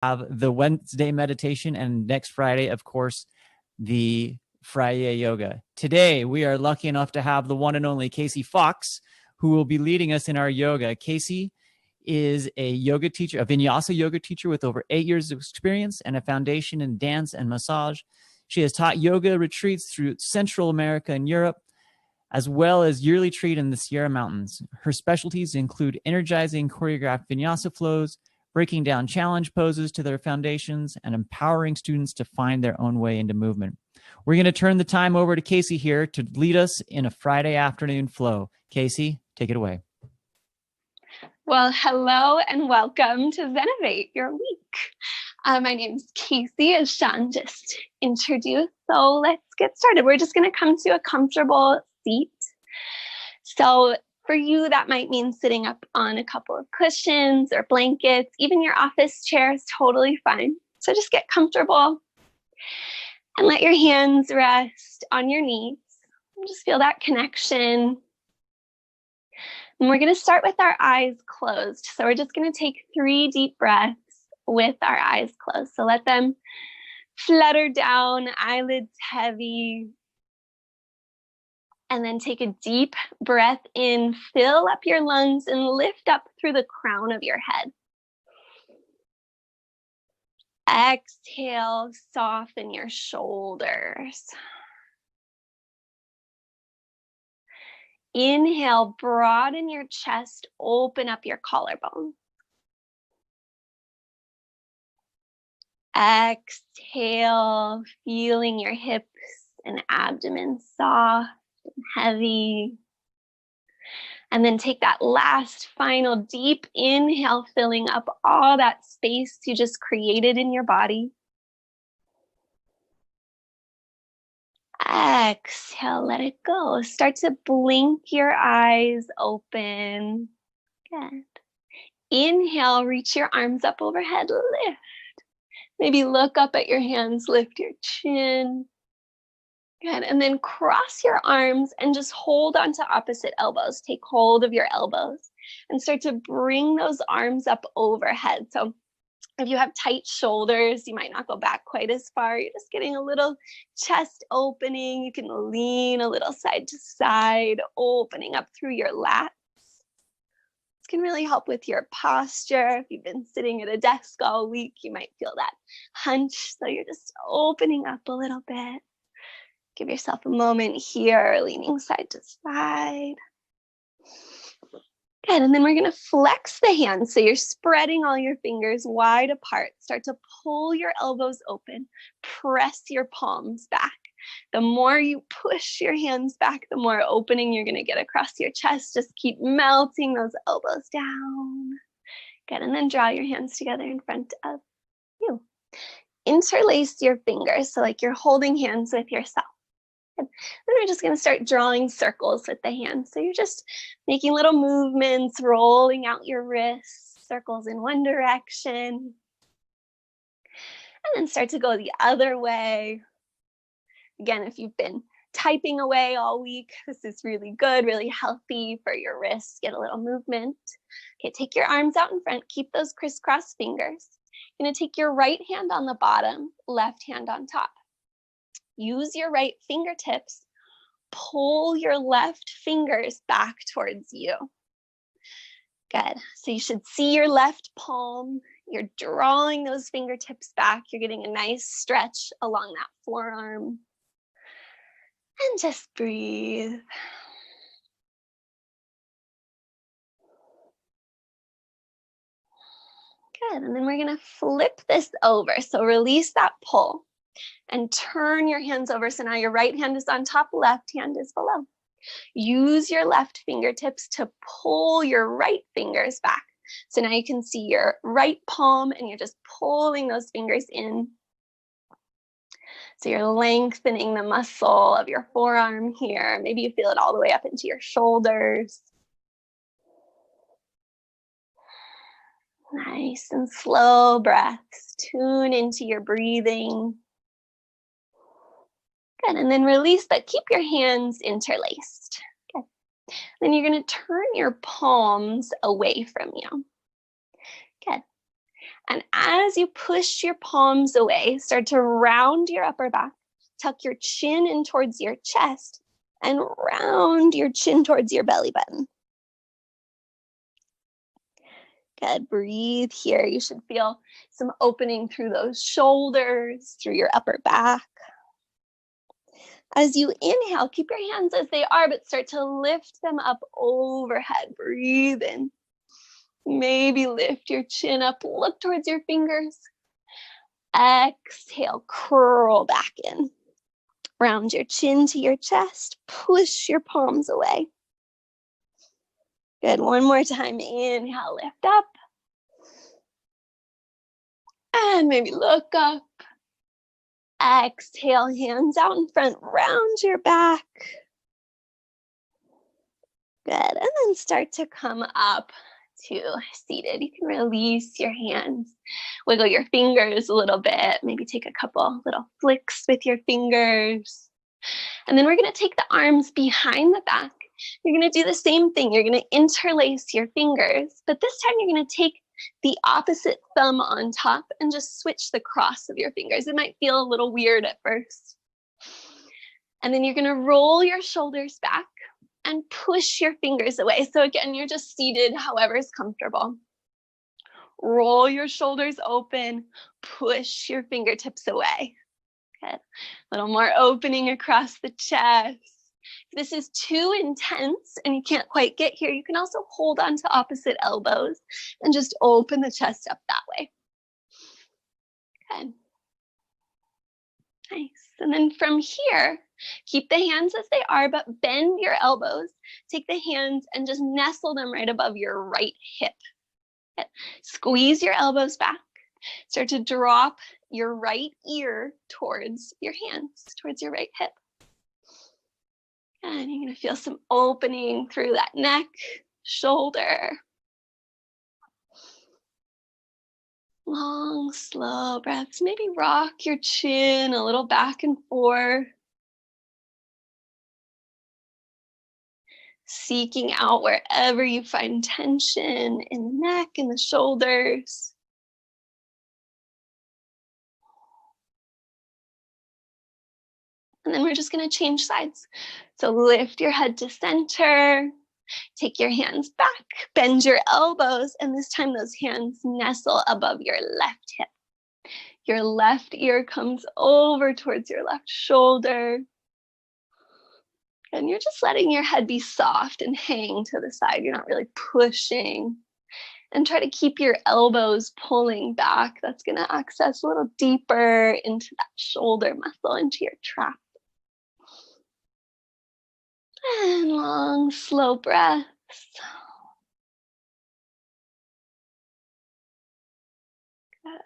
have the Wednesday meditation, and next Friday, of course, the Friday yoga. Today, we are lucky enough to have the one and only Casey Fox, who will be leading us in our yoga. Casey is a yoga teacher, a vinyasa yoga teacher with over 8 years of experience and a foundation in dance and massage. She has taught yoga retreats through Central America and Europe, as well as yearly retreat in the Sierra Mountains. Her specialties include energizing choreographed vinyasa flows, breaking down challenge poses to their foundations, and empowering students to find their own way into movement. We're going to turn the time over to Casey here to lead us in a Friday afternoon flow. Casey, take it away. Well, hello and welcome to Zenovate, your week. My name is Casey, as Sean just introduced. So let's get started. We're just going to come to a comfortable seat. So for you, that might mean sitting up on a couple of cushions or blankets. Even your office chair is totally fine. So just get comfortable and let your hands rest on your knees. Just feel that connection. And we're going to start with our eyes closed. So we're just going to take 3 deep breaths with our eyes closed. So let them flutter down, eyelids heavy. And then take a deep breath in, fill up your lungs and lift up through the crown of your head. Exhale, soften your shoulders. Inhale, broaden your chest, open up your collarbone. Exhale, feeling your hips and abdomen soft and heavy. And then take that last final deep inhale, filling up all that space you just created in your body. Exhale, let it go. Start to blink your eyes open. Good. Inhale, reach your arms up overhead, lift. Maybe look up at your hands, lift your chin. Good, and then cross your arms and just hold onto opposite elbows. Take hold of your elbows and start to bring those arms up overhead. So if you have tight shoulders, you might not go back quite as far. You're just getting a little chest opening. You can lean a little side to side, opening up through your lats. This can really help with your posture. If you've been sitting at a desk all week, you might feel that hunch. So you're just opening up a little bit. Give yourself a moment here, leaning side to side. Good, and then we're gonna flex the hands. So you're spreading all your fingers wide apart. Start to pull your elbows open. Press your palms back. The more you push your hands back, the more opening you're gonna get across your chest. Just keep melting those elbows down. Good, and then draw your hands together in front of you. Interlace your fingers, so like you're holding hands with yourself. Then we're just going to start drawing circles with the hands. So you're just making little movements, rolling out your wrists, circles in one direction. And then start to go the other way. Again, if you've been typing away all week, this is really good, really healthy for your wrists. Get a little movement. Okay, take your arms out in front. Keep those crisscross fingers. You're going to take your right hand on the bottom, left hand on top. Use your right fingertips, pull your left fingers back towards you. Good, so you should see your left palm. You're drawing those fingertips back. You're getting a nice stretch along that forearm. And just breathe. Good, and then we're gonna flip this over. So release that pull. And turn your hands over. So now your right hand is on top, left hand is below. Use your left fingertips to pull your right fingers back. So now you can see your right palm and you're just pulling those fingers in. So you're lengthening the muscle of your forearm here. Maybe you feel it all the way up into your shoulders. Nice and slow breaths. Tune into your breathing. Good, and then release, but keep your hands interlaced. Good. Then you're going to turn your palms away from you. Good. And as you push your palms away, start to round your upper back, tuck your chin in towards your chest, and round your chin towards your belly button. Good, breathe here. You should feel some opening through those shoulders, through your upper back. As you inhale, keep your hands as they are, but start to lift them up overhead. Breathe in. Maybe lift your chin up, look towards your fingers. Exhale, curl back in. Round your chin to your chest, push your palms away. Good, one more time. Inhale, lift up. And maybe look up. Exhale, hands out in front, round your back. Good, and then start to come up to seated. You can release your hands, wiggle your fingers a little bit, maybe take a couple little flicks with your fingers. And then we're gonna take the arms behind the back. You're gonna do the same thing. You're gonna interlace your fingers, but this time you're gonna take the opposite thumb on top and just switch the cross of your fingers. It might feel a little weird at first. And then you're gonna roll your shoulders back and push your fingers away. So again, you're just seated however is comfortable. Roll your shoulders open, push your fingertips away. Good. A little more opening across the chest. If this is too intense and you can't quite get here, you can also hold on to opposite elbows and just open the chest up that way. Good. Nice. And then from here, keep the hands as they are, but bend your elbows. Take the hands and just nestle them right above your right hip. Good. Squeeze your elbows back. Start to drop your right ear towards your hands, towards your right hip. And you're going to feel some opening through that neck, shoulder. Long, slow breaths. Maybe rock your chin a little back and forth. Seeking out wherever you find tension in the neck and the shoulders. And then we're just going to change sides. So lift your head to center. Take your hands back, bend your elbows, and this time those hands nestle above your left hip. Your left ear comes over towards your left shoulder. And you're just letting your head be soft and hang to the side. You're not really pushing. And try to keep your elbows pulling back. That's going to access a little deeper into that shoulder muscle, into your trap. And long, slow breaths. Good.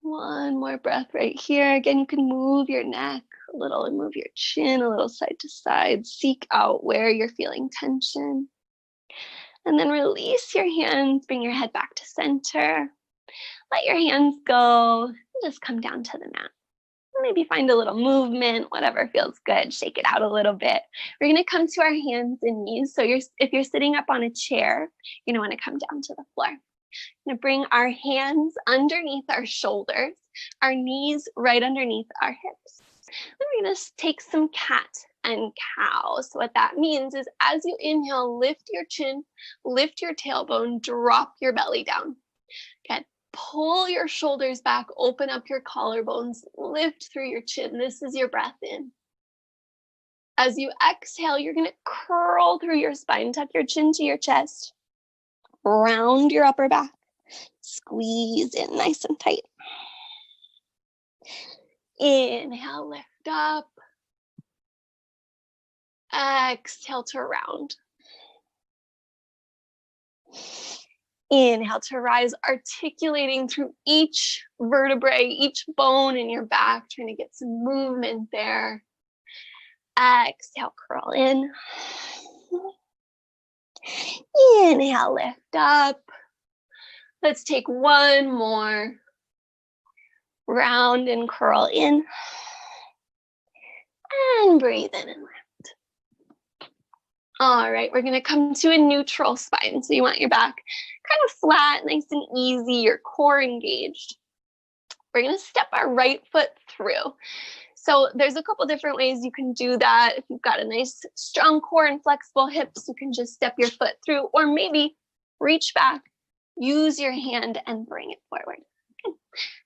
One more breath right here. Again, you can move your neck a little and move your chin a little side to side. Seek out where you're feeling tension. And then release your hands, bring your head back to center. Let your hands go and just come down to the mat. Maybe find a little movement, whatever feels good. Shake it out a little bit. We're going to come to our hands and knees. So if you're sitting up on a chair, you're going to want to come down to the floor. We're going to bring our hands underneath our shoulders, our knees right underneath our hips. Then we're going to take some cat and cow. So what that means is as you inhale, lift your chin, lift your tailbone, drop your belly down. Okay. Pull your shoulders back, open up your collarbones, lift through your chin. This is your breath in. As you exhale, you're going to curl through your spine, tuck your chin to your chest, round your upper back, squeeze in nice and tight. Inhale, lift up. Exhale to round. Inhale to rise, articulating through each vertebrae, each bone in your back, trying to get some movement there. Exhale, curl in. Inhale, lift up. Let's take one more. Round and curl in. And breathe in and lift. All right, we're gonna come to a neutral spine. So you want your back kind of flat, nice and easy, your core engaged. We're gonna step our right foot through. So there's a couple different ways you can do that. If you've got a nice strong core and flexible hips, you can just step your foot through, or maybe reach back, use your hand and bring it forward. Okay.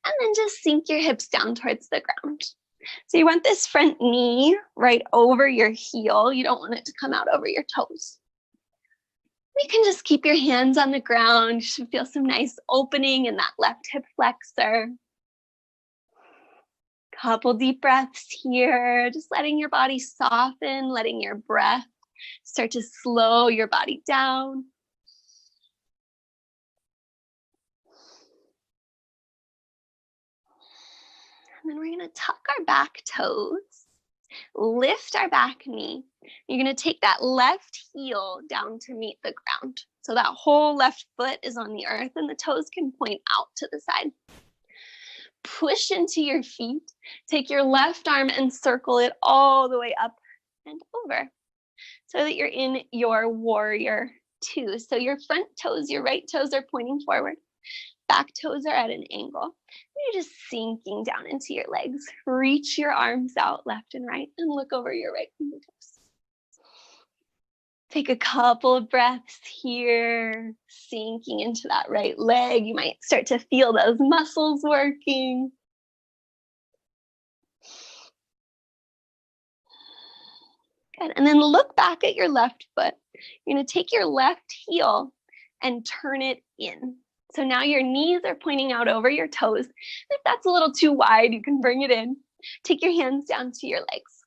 And then just sink your hips down towards the ground. So you want this front knee right over your heel. You don't want it to come out over your toes. You can just keep your hands on the ground. You should feel some nice opening in that left hip flexor. Couple deep breaths here, just letting your body soften, letting your breath start to slow your body down. And then we're gonna tuck our back toes, lift our back knee. You're gonna take that left heel down to meet the ground. So that whole left foot is on the earth and the toes can point out to the side. Push into your feet. Take your left arm and circle it all the way up and over so that you're in your warrior two. So your front toes, your right toes are pointing forward. Back toes are at an angle. You're just sinking down into your legs. Reach your arms out left and right and look over your right fingertips. Take a couple of breaths here, sinking into that right leg. You might start to feel those muscles working. Good. And then look back at your left foot. You're going to take your left heel and turn it in. So now your knees are pointing out over your toes. If that's a little too wide, you can bring it in. Take your hands down to your legs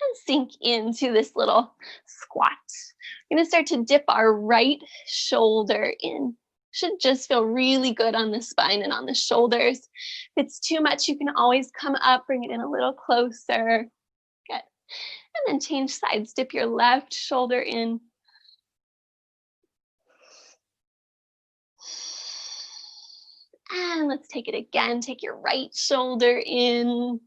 and sink into this little squat. We're going to start to dip our right shoulder in. Should just feel really good on the spine and on the shoulders. If it's too much, you can always come up, bring it in a little closer. Good. And then change sides. Dip your left shoulder in. And let's take it again. Take your right shoulder in.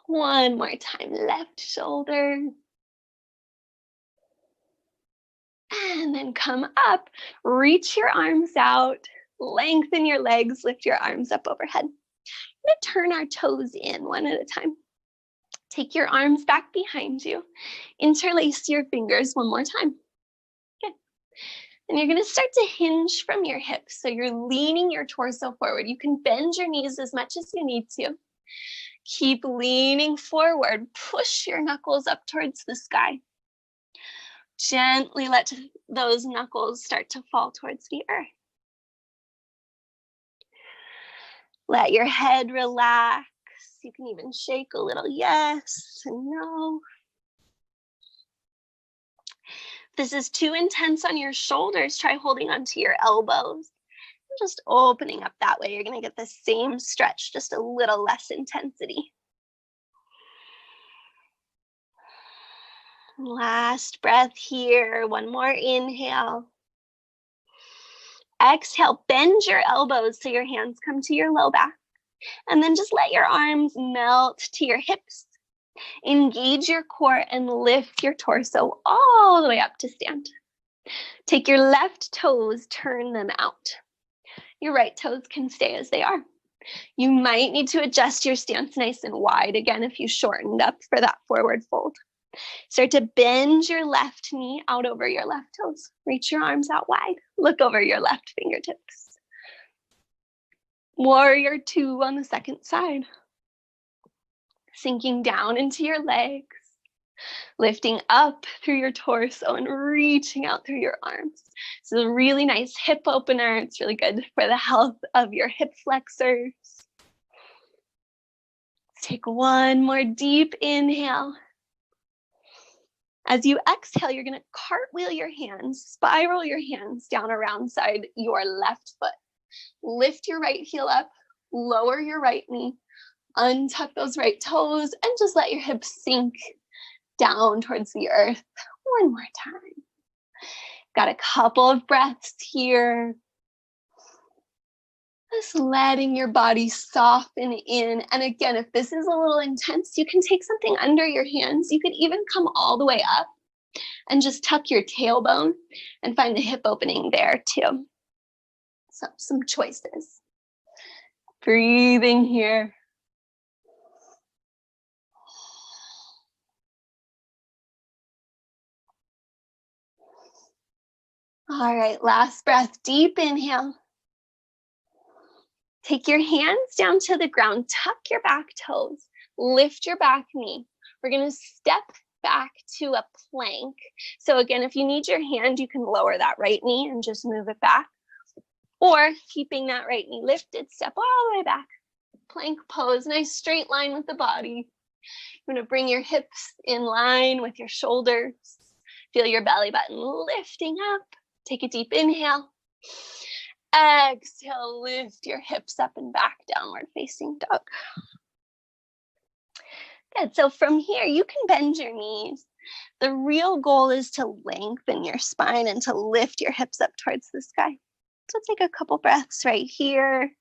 One more time, left shoulder. And then come up, reach your arms out, lengthen your legs, lift your arms up overhead. We're gonna turn our toes in one at a time. Take your arms back behind you. Interlace your fingers one more time. Good. And you're gonna start to hinge from your hips. So you're leaning your torso forward. You can bend your knees as much as you need to. Keep leaning forward. Push your knuckles up towards the sky. Gently let those knuckles start to fall towards the earth. Let your head relax. You can even shake a little yes and no. If this is too intense on your shoulders, try holding onto your elbows. Just opening up that way. You're going to get the same stretch, just a little less intensity. Last breath here. One more inhale. Exhale, bend your elbows so your hands come to your low back. And then just let your arms melt to your hips. Engage your core and lift your torso all the way up to stand. Take your left toes, turn them out. Your right toes can stay as they are. You might need to adjust your stance nice and wide again if you shortened up for that forward fold. Start to bend your left knee out over your left toes. Reach your arms out wide. Look over your left fingertips. Warrior two on the second side. Sinking down into your legs. Lifting up through your torso and reaching out through your arms. This is a really nice hip opener. It's really good for the health of your hip flexors. Let's take one more deep inhale. As you exhale, you're going to cartwheel your hands, spiral your hands down around side your left foot. Lift your right heel up, lower your right knee, untuck those right toes, and just let your hips sink down towards the earth. One more time. Got a couple of breaths here. Just letting your body soften in. And again, if this is a little intense, you can take something under your hands. You could even come all the way up and just tuck your tailbone and find the hip opening there too. So some choices. Breathing here. All right, last breath, deep inhale. Take your hands down to the ground, tuck your back toes, lift your back knee. We're gonna step back to a plank. So again, if you need your hand, you can lower that right knee and just move it back. Or keeping that right knee lifted, step all the way back. Plank pose, nice straight line with the body. You're gonna bring your hips in line with your shoulders. Feel your belly button lifting up. Take a deep inhale. Exhale, lift your hips up and back, downward facing dog. Good, so from here, you can bend your knees. The real goal is to lengthen your spine and to lift your hips up towards the sky. So take a couple breaths right here.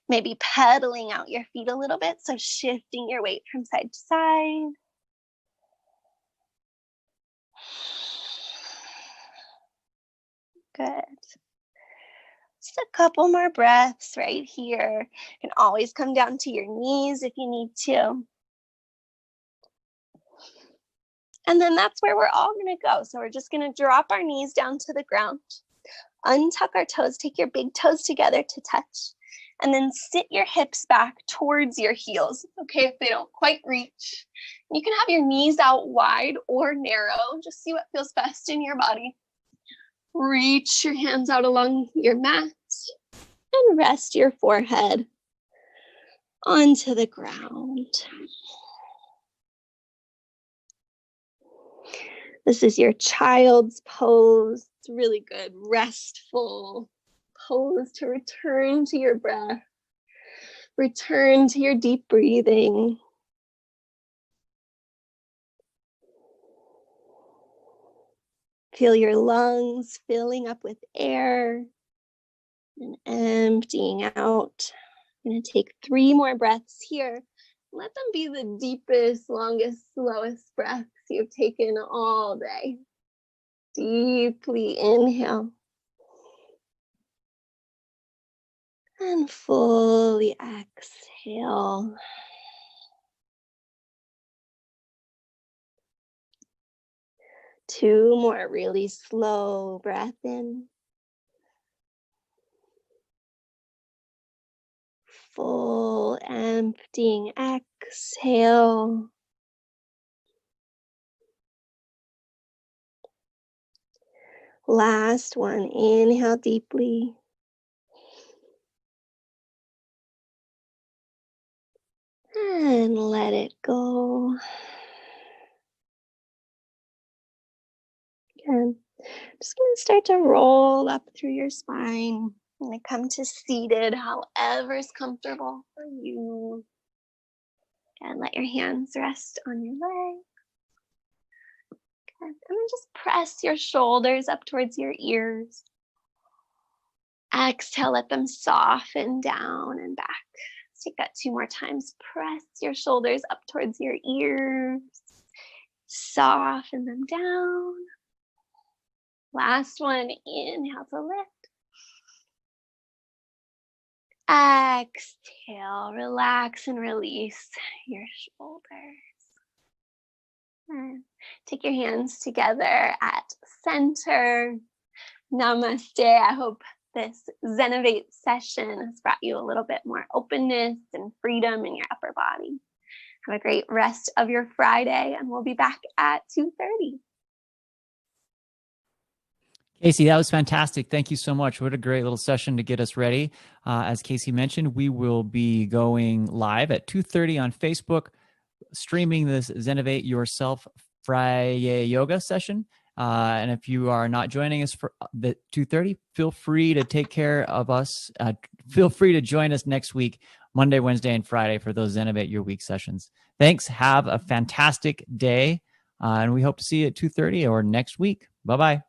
Maybe pedaling out your feet a little bit, so shifting your weight from side to side. Good. Just a couple more breaths right here. You can always come down to your knees if you need to. And then that's where we're all gonna go. So we're just gonna drop our knees down to the ground, untuck our toes, take your big toes together to touch, and then sit your hips back towards your heels. Okay, if they don't quite reach. You can have your knees out wide or narrow, just see what feels best in your body. Reach your hands out along your mat and rest your forehead onto the ground. This is your child's pose. It's really good, restful pose to return to your breath, return to your deep breathing. Feel your lungs filling up with air and emptying out. I'm going to take 3 more breaths here. Let them be the deepest, longest, slowest breaths you've taken all day. Deeply inhale. And fully exhale. Two more really slow breath in. Full emptying exhale. Last one, inhale deeply. And let it go. Again, just going to start to roll up through your spine. I'm going to come to seated, however is comfortable for you. And let your hands rest on your legs. And then just press your shoulders up towards your ears. Exhale, let them soften down and back. Let's take that 2 more times. Press your shoulders up towards your ears. Soften them down. Last one, inhale to lift. Exhale, relax and release your shoulders. And take your hands together at center. Namaste. I hope this Zenivate session has brought you a little bit more openness and freedom in your upper body. Have a great rest of your Friday, and we'll be back at 2:30. Casey, that was fantastic. Thank you so much. What a great little session to get us ready. As Casey mentioned, we will be going live at 2:30 on Facebook, streaming this Zenivate Yourself Friday yoga session. And if you are not joining us for the 2:30, feel free to take care of us. Feel free to join us next week, Monday, Wednesday, and Friday for those Zenivate Your Week sessions. Thanks. Have a fantastic day. And we hope to see you at 2:30 or next week. Bye-bye.